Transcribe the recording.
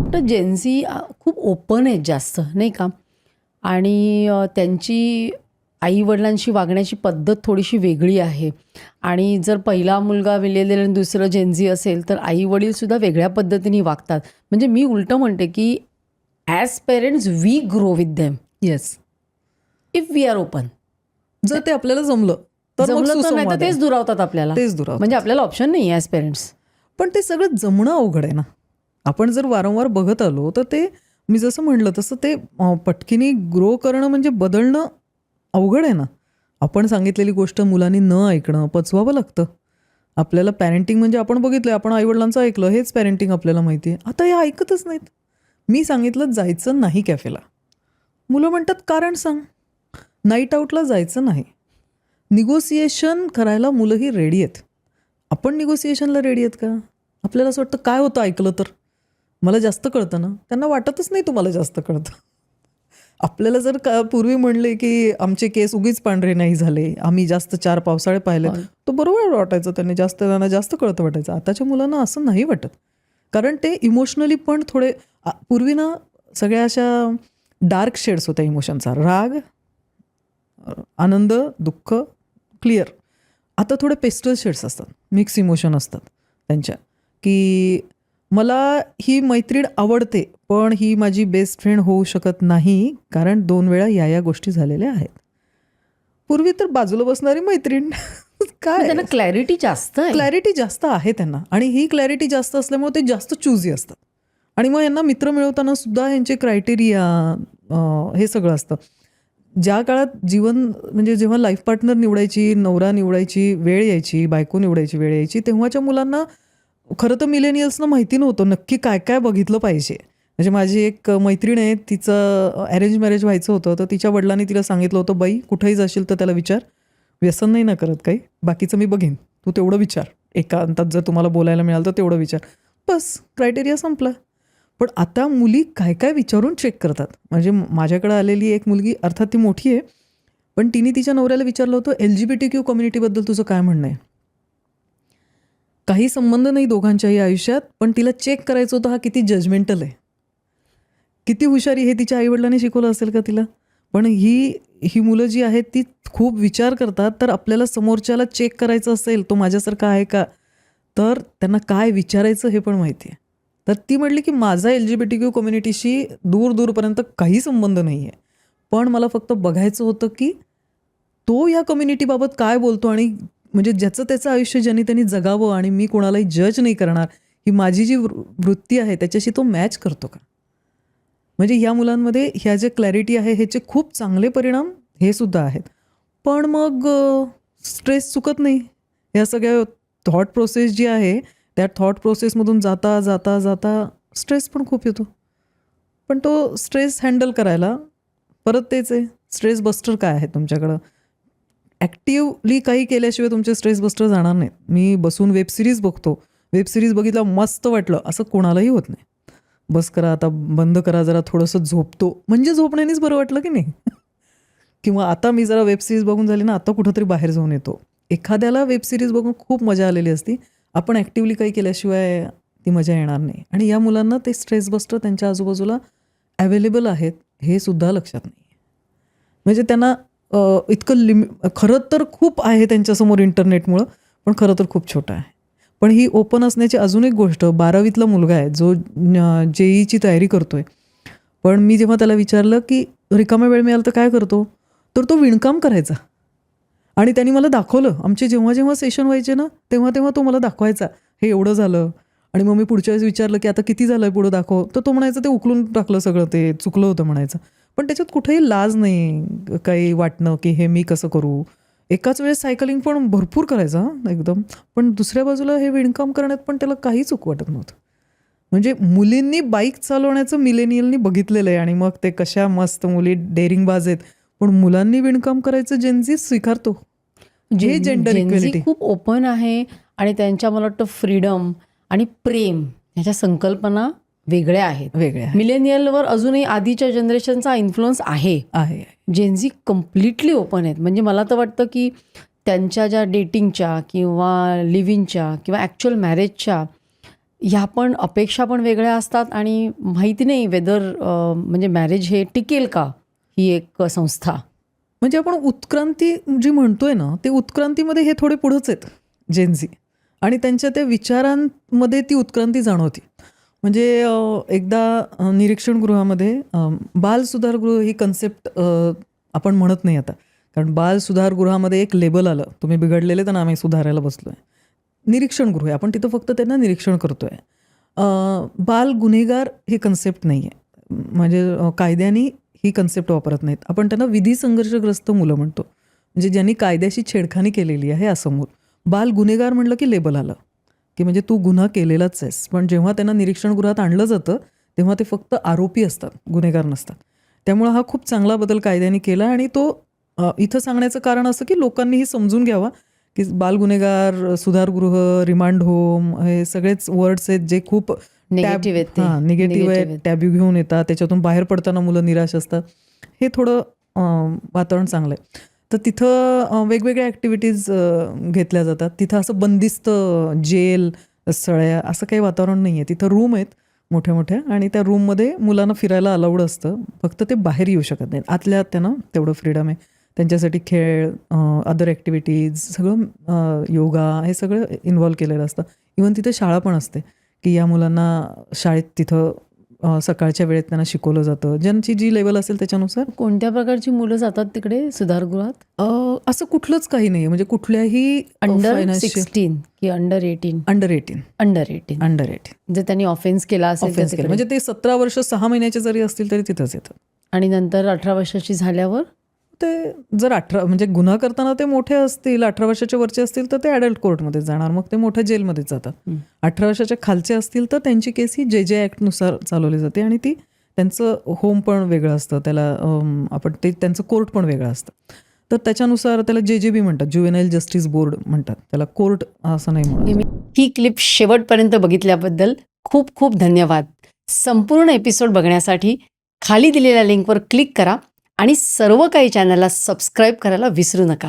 वाटतं जेन्झी खूप ओपन आहेत जास्त, नाही का? आणि त्यांची आई-वडिलांशी वागण्याची पद्धत थोडीशी वेगळी आहे. आणि जर पहिला मुलगा मिलेनियल आणि दुसरं जेन्झी असेल, तर आई-वडीलसुद्धा वेगळ्या पद्धतीने वागतात. म्हणजे मी उलटं म्हणते, की as parents we grow with them yes. If we are open. जर ते आपल्याला जमलं तर मग जमलं तर नाही तर सुसंवाद आहे. तेच दुरावतात आपल्याला. तेच दुरावतात. म्हणजे आपल्याला ऑप्शन नाही आहे ॲज पेरेंट्स. पण ते सगळं जमणं अवघड आहे ना. आपण जर वारंवार बघत आलो तर ते मी जसं म्हणलं तसं ते पटकिनी ग्रो करणं म्हणजे बदलणं अवघड आहे ना. आपण सांगितलेली गोष्ट मुलांनी न ऐकणं, पचवावं लागतं. आपल्याला पॅरेंटिंग म्हणजे आपण बघितलं, आपण आईवडिलांचं ऐकलं, हेच पॅरेंटिंग आपल्याला माहिती आहे. आता हे ऐकतच नाहीत. मी सांगितलं जायचं नाही कॅफेला, मुलं म्हणतात कारण सांग. नाईट आऊटला जायचं नाही. निगोसिएशन करायला मुलंही रेडी आहेत. आपण निगोसिएशनला रेडी आहेत का? आपल्याला असं वाटतं काय होतं ऐकलं तर मला जास्त कळतं ना. त्यांना वाटतच नाही तुम्हाला जास्त कळतं. आपल्याला जर पूर्वी म्हणले की आमचे केस उगीच पांढरे नाही झाले, आम्ही जास्त 4 पावसाळे पाहिले, तर बरोबर वाटायचं. त्यांना जास्त कळतं वाटायचं. आताच्या मुलांना असं नाही वाटत. कारण ते इमोशनली पण थोडे पूर्वी ना सगळ्या अशा डार्क शेड्स होत्या इमोशनचा. राग, आनंद, दुःख, क्लिअर. आता थोडे पेस्टल शेड्स असतात, मिक्स इमोशन असतात त्यांच्या. की मला ही मैत्रीण आवडते पण ही माझी बेस्ट फ्रेंड होऊ शकत नाही कारण 2 वेळा या गोष्टी झालेल्या आहेत. पूर्वी तर बाजूला बसणारी मैत्रीण काय, त्यांना क्लॅरिटी जास्त आहे. क्लॅरिटी जास्त आहे त्यांना. आणि ही क्लॅरिटी जास्त असल्यामुळे ते जास्त चूजी असतात. आणि मग यांना मित्र मिळवताना सुद्धा यांचे क्रायटेरिया हे सगळं असतं. ज्या काळात जीवन म्हणजे जेव्हा लाईफ पार्टनर निवडायची, नवरा निवडायची वेळ यायची, बायको निवडायची वेळ यायची, तेव्हाच्या मुलांना खरं तर मिलेनियल्सना माहिती नव्हतं नक्की काय काय बघितलं पाहिजे. म्हणजे माझी एक मैत्रीण आहे, तिचं अरेंज मॅरेज व्हायचं होतं, तर तिच्या वडिलांनी तिला सांगितलं होतं, बाई कुठेही जाशील तर त्याला विचार, व्यसन नाही ना करत काही, बाकीचं मी बघेन, तू तेवढं विचार, एकांतात जर तुम्हाला बोलायला मिळालं तर तेवढं विचार, बस क्रायटेरिया संपला. पण आता मुली काय काय विचारून चेक करतात. म्हणजे माझ्याकडे आलेली एक मुलगी, अर्थात ती मोठी आहे, पण तिने तिच्या नवऱ्याला विचारलं होतं LGBTQ कम्युनिटीबद्दल तुझं काय म्हणणं आहे. काही संबंध नाही दोघांच्याही आयुष्यात, पण तिला चेक करायचं होतं हा किती जजमेंटल आहे, किती हुशारी हे तिच्या आईवडिलांनी शिकवलं असेल का तिला. पण ही मुलं जी आहेत ती खूप विचार करतात. तर आपल्याला समोरच्याला चेक करायचं असेल तो माझ्यासारखा आहे का, तर त्यांना काय विचारायचं हे पण माहिती आहे. तर ती म्हटली की माझा LGBTQ कम्युनिटीशी दूरपर्यंत काही संबंध नाही आहे, पण मला फक्त बघायचं होतं की तो या कम्युनिटीबाबत काय बोलतो आणि म्हणजे ज्याचं त्याचं आयुष्य ज्यांनी त्यांनी जगावं आणि मी कोणालाही जज नाही करणार, ही माझी जी वृत्ती आहे त्याच्याशी तो मॅच करतो का. म्हणजे या मुलांमध्ये ह्या जे क्लॅरिटी आहे ह्याचे खूप चांगले परिणाम हे सुद्धा आहेत. पण मग स्ट्रेस चुकत नाही. या सगळ्या थॉट प्रोसेस जी आहे त्या थॉट प्रोसेसमधून जाता जाता जाता स्ट्रेस पण खूप येतो. पण तो स्ट्रेस हँडल करायला परत तेच आहे, स्ट्रेस बस्टर काय आहे तुमच्याकडं. ॲक्टिवली काही केल्याशिवाय तुमचे स्ट्रेस बस्टर जाणार नाहीत. मी बसून वेब सिरीज बघतो, वेब सिरीज बघितलं मस्त वाटलं असं कोणालाही होत नाही. बस करा आता, बंद करा जरा, थोडंसं झोपतो म्हणजे झोपण्यानेच बरं वाटलं की नाही. किंवा आता मी जरा वेब सिरीज बघून झाली ना, आता कुठंतरी बाहेर जाऊन येतो. एखाद्याला वेब सिरीज बघून खूप मजा आलेली असती, आपण ॲक्टिवली काही केल्याशिवाय ती मजा येणार नाही. आणि या मुलांना ते स्ट्रेस बस्टर त्यांच्या आजूबाजूला अवेलेबल आहेत हे सुद्धा लक्षात नाही. म्हणजे त्यांना इतकं खरं तर खूप आहे त्यांच्यासमोर इंटरनेटमुळं, पण खरं तर खूप छोटं आहे. पण ही ओपन असण्याची अजून एक गोष्ट, 12वीतला मुलगा आहे जो JEEची तयारी करतोय. पण मी जेव्हा त्याला विचारलं की रिकामा वेळ मिळाला तर काय करतो, तर तो विणकाम करायचा. आणि त्यांनी मला दाखवलं, आमचे जेव्हा जेव्हा सेशन व्हायचे ना तेव्हा तेव्हा तो मला दाखवायचा, हे एवढं झालं. आणि मग मी पुढच्या वेळेस विचारलं की आता किती झालं आहे पुढं दाखव, तर तो म्हणायचं ते उकलून टाकलं सगळं, ते चुकलं होतं म्हणायचं. पण त्याच्यात कुठेही लाज नाही काही वाटणं की हे मी कसं करू. एकाच वेळेस सायकलिंग पण भरपूर करायचं एकदम, पण दुसऱ्या बाजूला हे विणकाम करण्यात पण त्याला काही चूक वाटत नव्हतं. म्हणजे मुलींनी बाईक चालवण्याचं मिलेनियलनी बघितलेलं आहे आणि मग ते कशा मस्त मुली डेअरिंगबाज आहेत, पण मुलांनी विणकाम करायचं जेनझी स्वीकारतो. जे जेंडर इक्वेलिटी खूप ओपन आहे आणि त्यांच्या मला वाटतं फ्रीडम आणि प्रेम ह्याच्या संकल्पना वेगळ्या आहेत. मिलेनियलवर अजूनही आधीच्या जनरेशनचा इन्फ्लुअन्स आहे. जेन्झी कम्प्लिटली ओपन आहेत. म्हणजे मला तर वाटतं की त्यांच्या ज्या डेटिंगच्या किंवा लिव्हिंगच्या किंवा ॲक्च्युअल मॅरेजच्या ह्या पण अपेक्षा पण वेगळ्या असतात आणि माहिती नाही वेदर म्हणजे मॅरेज हे टिकेल का ही एक संस्था. म्हणजे आपण उत्क्रांती जी म्हणतोय ना, ते उत्क्रांतीमध्ये हे थोडे पुढंच आहेत जेनझी, आणि त्यांच्या त्या विचारांमध्ये ती उत्क्रांती जाणवती. म्हणजे एकदा निरीक्षणगृहामध्ये बाल सुधारगृह ही कन्सेप्ट आपण म्हणत नाही आता, कारण बाल सुधारगृहामध्ये एक लेबल आलं, तुम्ही बिघडलेले तर आम्ही सुधारायला बसलोय. निरीक्षणगृह आहे, आपण तिथं फक्त त्यांना निरीक्षण करतोय. बाल गुन्हेगार ही कन्सेप्ट नाही आहे, म्हणजे कायद्याने ही कन्सेप्ट वापरत नाहीत. आपण त्यांना विधी संघर्षग्रस्त मुलं म्हणतो, म्हणजे ज्यांनी कायद्याशी छेडखानी केलेली आहे असं मूल. बाल गुन्हेगार म्हणलं की लेबल आलं की म्हणजे तू गुन्हा केलेलाच आहेस. पण जेव्हा त्यांना निरीक्षणगृहात आणलं जातं तेव्हा ते फक्त आरोपी असतात, गुन्हेगार नसतात. त्यामुळं हा खूप चांगला बदल कायद्याने केला, आणि तो इथं सांगण्याचं कारण असं की लोकांनीही समजून घ्यावा की बाल गुन्हेगार, सुधारगृह, रिमांड होम हे सगळेच वर्ड्स आहेत जे खूप निगेटिव्ह आहेत ते. निगेटिव्ह Negative आहे, आहेत. टॅब्यू घेऊन येतात, त्याच्यातून बाहेर पडताना मुलं निराश असतात. हे थोडं वातावरण चांगलं आहे. तर तिथं वेगवेगळ्या ॲक्टिव्हिटीज घेतल्या जातात. तिथं असं बंदिस्त जेल, सळ्या असं काही वातावरण नाही आहे. तिथं रूम आहेत मोठ्या मोठ्या, आणि त्या रूममध्ये मुलांना फिरायला अलाउड असतं, फक्त ते बाहेर येऊ शकत नाहीत. आतल्या आत त्यांना तेवढं फ्रीडम आहे. त्यांच्यासाठी खेळ, अदर ॲक्टिव्हिटीज, सगळं योगा हे सगळं इन्व्हॉल्व केलेलं असतं. इव्हन तिथे शाळा पण असते की या मुलांना शाळेत तिथं सकाळच्या वेळेत त्यांना शिकवलं जातं, ज्यांची जी लेवल असेल त्याच्यानुसार. कोणत्या प्रकारची मुलं जातात तिकडे सुधारगृहात? असं कुठलंच काही नाही, म्हणजे कुठल्याही अंडर 16 की अंडर 18? अंडर 18. अंडर 18. अंडर 18 जर त्यांनी ऑफेन्स केला असेल तर ऑफेन्स केलं तिकडे. म्हणजे ते 17 वर्ष 6 महिन्याचे जरी असतील तरी तिथंच येतात. आणि नंतर 18 वर्षाची झाल्यावर ते जर 18 म्हणजे गुन्हा करताना ते मोठे असतील, 18 वर्षाच्या वरचे असतील तर ते ॲडल्ट कोर्टमध्ये जाणार, मग ते मोठ्या जेलमध्ये जातात. 18 वर्षाच्या खालचे असतील तर त्यांची केस ही जे ॲक्टनुसार चालवली जाते, आणि ती त्यांचं होम पण वेगळं असतं, त्याला आपण ते त्यांचं कोर्ट पण वेगळं असतं. तर त्याच्यानुसार त्याला JJB म्हणतात, ज्युव्हेनाईल जस्टिस बोर्ड म्हणतात, त्याला कोर्ट असं नाही म्हणत. ही क्लिप शेवटपर्यंत बघितल्याबद्दल खूप खूप धन्यवाद. संपूर्ण एपिसोड बघण्यासाठी खाली दिलेल्या लिंकवर क्लिक करा आणि सर्व काही चॅनलला सबस्क्राईब करायला विसरू नका.